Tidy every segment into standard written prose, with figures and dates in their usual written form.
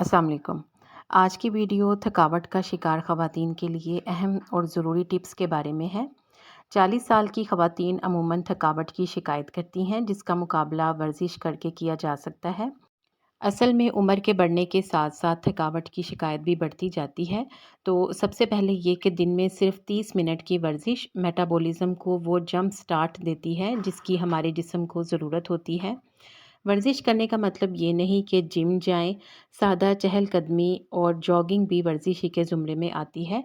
अस्सलाम वालेकुम। आज की वीडियो थकावट का शिकार ख़वातीन के लिए अहम और ज़रूरी टिप्स के बारे में है। 40 साल की ख़वातीन अमूमन थकावट की शिकायत करती हैं, जिसका मुकाबला वर्जिश करके किया जा सकता है। असल में उम्र के बढ़ने के साथ साथ थकावट की शिकायत भी बढ़ती जाती है। तो सबसे पहले ये कि दिन में सिर्फ 30 मिनट की वर्जिश मेटाबॉलिज्म को वो जंप स्टार्ट देती है जिसकी हमारे जिस्म को ज़रूरत होती है। वर्जिश करने का मतलब ये नहीं कि जिम जाएं, सादा चहलकदमी और जॉगिंग भी वर्जिश ही के ज़ुमरे में आती है।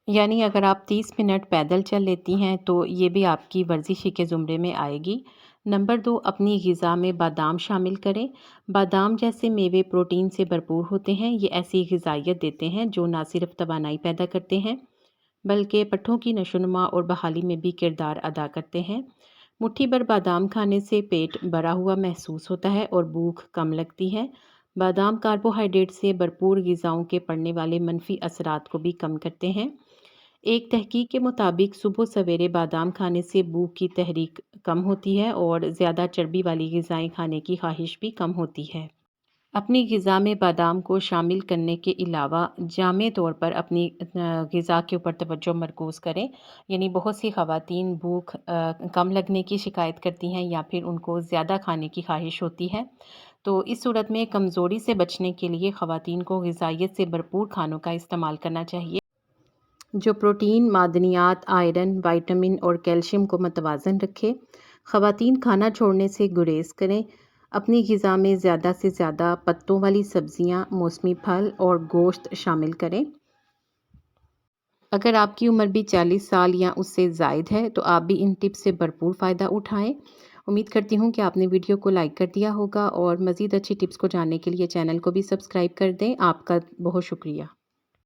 यानी अगर आप 30 मिनट पैदल चल लेती हैं तो ये भी आपकी वर्जिश ही के ज़ुमरे में आएगी। नंबर 2, अपनी ग़िज़ा में बादाम शामिल करें। बादाम जैसे मेवे प्रोटीन से भरपूर होते हैं। ये ऐसी ग़िज़ाइयत देते हैं जो ना सिर्फ तवानाई पैदा करते हैं बल्कि पट्ठों की नशोनुमा और बहाली में भी किरदार अदा करते हैं। मुट्ठी भर बादाम खाने से पेट भरा हुआ महसूस होता है और भूख कम लगती है। बादाम कार्बोहाइड्रेट से भरपूर ग़िज़ाओं के पड़ने वाले मनफी असरात को भी कम करते हैं। एक तहकीक के मुताबिक सुबह सवेरे बादाम खाने से भूख की तहरीक कम होती है और ज़्यादा चर्बी वाली ग़िज़ाएँ खाने की ख्वाहिश भी कम होती है। अपनी ग़िज़ा में बादाम को शामिल करने के अलावा जामे तौर पर अपनी ग़िज़ा के ऊपर तवज्जो मरकूज़ करें। यानी बहुत सी ख़वातीन भूख कम लगने की शिकायत करती हैं या फिर उनको ज़्यादा खाने की ख्वाहिश होती है। तो इस सूरत में कमज़ोरी से बचने के लिए ख़वातीन को ग़िज़ाइयत से भरपूर खानों का इस्तेमाल करना चाहिए, जो प्रोटीन, मादनियात, आयरन, विटामिन और कैल्शियम को मतवाज़न रखे। ख़वातीन खाना छोड़ने से गुरेज़ करें। अपनी ग़िज़ा में ज़्यादा से ज़्यादा पत्तों वाली सब्ज़ियाँ, मौसमी फल और गोश्त शामिल करें। अगर आपकी उम्र भी 40 साल या उससे ज़ायद है तो आप भी इन टिप्स से भरपूर फ़ायदा उठाएं। उम्मीद करती हूँ कि आपने वीडियो को लाइक कर दिया होगा और मज़ीद अच्छी टिप्स को जानने के लिए चैनल को भी सब्सक्राइब कर दें। आपका बहुत शुक्रिया।